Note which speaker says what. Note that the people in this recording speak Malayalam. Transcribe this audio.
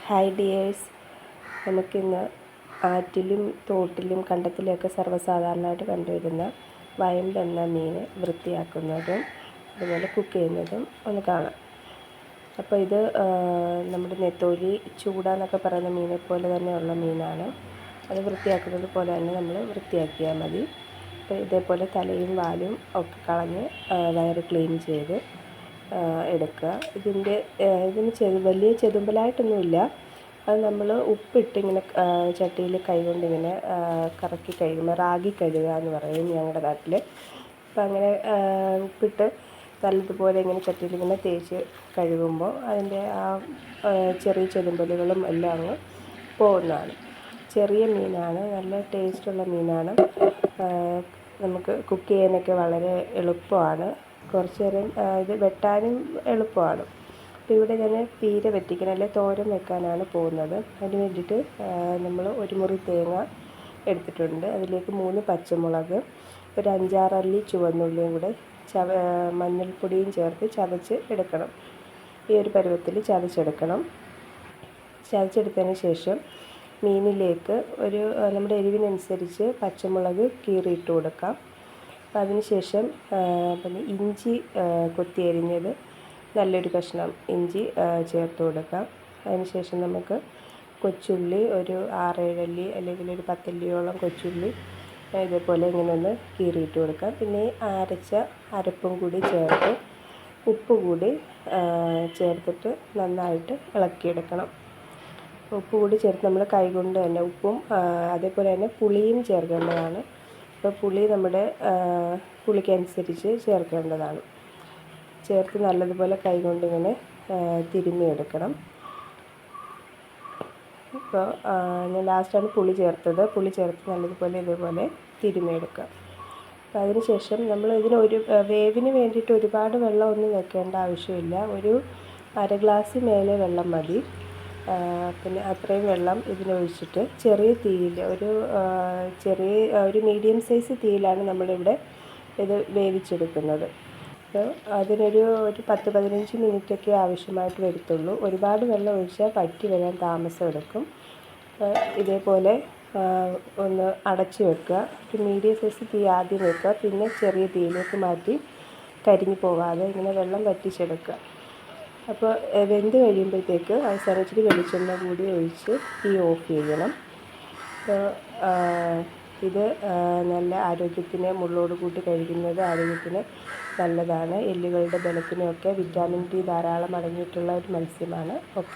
Speaker 1: ഹായ് ഡിയേഴ്സ്, നമുക്കിന്ന് ആറ്റിലും തോട്ടിലും കണ്ടത്തിലുമൊക്കെ സർവ്വസാധാരണമായിട്ട് കണ്ടുവരുന്ന വയമ്പ് എന്ന മീൻ വൃത്തിയാക്കുന്നതും അതുപോലെ കുക്ക് ചെയ്യുന്നതും ഒന്ന് കാണാം. അപ്പോൾ ഇത് നമ്മുടെ നെത്തോലി ചൂട എന്നൊക്കെ പറയുന്ന മീനെ പോലെ തന്നെയുള്ള മീനാണ്. അത് വൃത്തിയാക്കുന്നത് പോലെ തന്നെ നമ്മൾ വൃത്തിയാക്കിയാൽ മതി. അപ്പോൾ ഇതേപോലെ തലയും വാലും ഒക്കെ കളഞ്ഞ് വയറ് ക്ലീൻ ചെയ്ത് എടുക്കുക. ഇതിന് വലിയ ചെതുമ്പലായിട്ടൊന്നുമില്ല. അത് നമ്മൾ ഉപ്പിട്ട് ഇങ്ങനെ ചട്ടിയിൽ കൈകൊണ്ട് ഇങ്ങനെ കറക്കി കഴുകുമ്പോൾ റാഗി കഴുകുക എന്ന് പറയും ഞങ്ങളുടെ നാട്ടിൽ. അപ്പം അങ്ങനെ ഉപ്പിട്ട് നല്ലതുപോലെ ഇങ്ങനെ ചട്ടിയിൽ ഇങ്ങനെ തേച്ച് കഴുകുമ്പോൾ അതിൻ്റെ ആ ചെറിയ ചെതുമ്പലുകളും എല്ലാം അങ്ങ് പോകുന്നതാണ്. ചെറിയ മീനാണ്, നല്ല ടേസ്റ്റുള്ള മീനാണ്. നമുക്ക് കുക്ക് ചെയ്യാനൊക്കെ വളരെ എളുപ്പമാണ്. കുറച്ച് നേരം ഇത് വെട്ടാനും എളുപ്പമാണ്. അപ്പോൾ ഇവിടെ ഞാൻ പീര വറ്റിക്കണം, അല്ലെങ്കിൽ തോരൻ വെക്കാനാണ് പോകുന്നത്. അതിന് വേണ്ടിയിട്ട് നമ്മൾ ഒരു മുറി തേങ്ങ എടുത്തിട്ടുണ്ട്. അതിലേക്ക് 3 പച്ചമുളക്, ഒരു 5-6 അല്ലി ചുവന്നുള്ളിയും കൂടെ മഞ്ഞൾപ്പൊടിയും ചേർത്ത് ചതച്ച് എടുക്കണം. ഈ ഒരു പരുവത്തിൽ ചതച്ചെടുക്കണം. ചതച്ചെടുത്തതിന് ശേഷം മീനിലേക്ക് നമ്മുടെ എരിവിനനുസരിച്ച് പച്ചമുളക് കീറിയിട്ട് കൊടുക്കാം. അതിനുശേഷം പിന്നെ ഇഞ്ചി കൊത്തി അരിഞ്ഞത് നല്ലൊരു കഷ്ണം ഇഞ്ചി ചേർത്ത് കൊടുക്കാം. അതിനുശേഷം നമുക്ക് കൊച്ചുള്ളി ഒരു 6-7 അല്ലി അല്ലെങ്കിൽ ഒരു 10 അല്ലിയോളം കൊച്ചുള്ളി ഇതേപോലെ ഇങ്ങനെ ഒന്ന് കീറിയിട്ട് കൊടുക്കാം. പിന്നെ അരച്ച അരപ്പും കൂടി ചേർത്ത് ഉപ്പ് കൂടി ചേർത്തിട്ട് നന്നായിട്ട് ഇളക്കിയെടുക്കണം. ഉപ്പ് കൂടി ചേർത്ത് നമ്മൾ കൈകൊണ്ട് തന്നെ ഉപ്പും അതേപോലെ തന്നെ പുളിയും ചേർക്കേണ്ടതാണ്. അപ്പോൾ പുളി നമ്മുടെ പുളിക്കനുസരിച്ച് ചേർക്കേണ്ടതാണ്. ചേർത്ത് നല്ലതുപോലെ കൈകൊണ്ട് ഇങ്ങനെ തിരുമ്മിയെടുക്കണം. ഇപ്പോൾ ഞാൻ ലാസ്റ്റാണ് പുളി ചേർത്തത്. പുളി ചേർത്ത് നല്ലതുപോലെ ഇതേപോലെ തിരുമ്മിയെടുക്കുക. അപ്പോൾ അതിന് ശേഷം നമ്മൾ വേവിന് വേണ്ടിയിട്ട് ഒരുപാട് വെള്ളമൊന്നും വെക്കേണ്ട ആവശ്യമില്ല. ഒരു 1/2 ഗ്ലാസ് മേലെ വെള്ളം മതി. പിന്നെ അത്രയും വെള്ളം ഇതിനൊഴിച്ചിട്ട് ചെറിയ തീയിൽ ഒരു മീഡിയം സൈസ് തീയിലാണ് നമ്മളിവിടെ ഇത് വേവിച്ചെടുക്കുന്നത്. അപ്പോൾ അതിനൊരു 10-15 മിനിറ്റൊക്കെ ആവശ്യമായിട്ട് വരത്തുള്ളൂ. ഒരുപാട് വെള്ളം ഒഴിച്ചാൽ വറ്റി വരാൻ താമസം എടുക്കും. ഇതേപോലെ ഒന്ന് അടച്ച് വെക്കുക. ഒരു മീഡിയം സൈസ് തീ ആദ്യം വെക്കുക, പിന്നെ ചെറിയ തീയിലേക്ക് മാറ്റി കരിഞ്ഞു പോകാതെ ഇങ്ങനെ വെള്ളം വറ്റിച്ചെടുക്കുക. അപ്പോൾ വെന്ത് കഴിയുമ്പോഴത്തേക്ക് അവസാനം ഇച്ചിരി വെളിച്ചെണ്ണ കൂടി ഒഴിച്ച് തീ ഓഫ് ചെയ്യണം. അപ്പോൾ ഇത് നല്ല ആരോഗ്യത്തിന്, മുള്ളോട് കൂട്ടി കഴിക്കുന്നത് ആരോഗ്യത്തിന് നല്ലതാണ്. എല്ലുകളുടെ ബലത്തിനുമൊക്കെ വിറ്റാമിൻ ഡി ധാരാളം അടങ്ങിയിട്ടുള്ള ഒരു മത്സ്യമാണ്.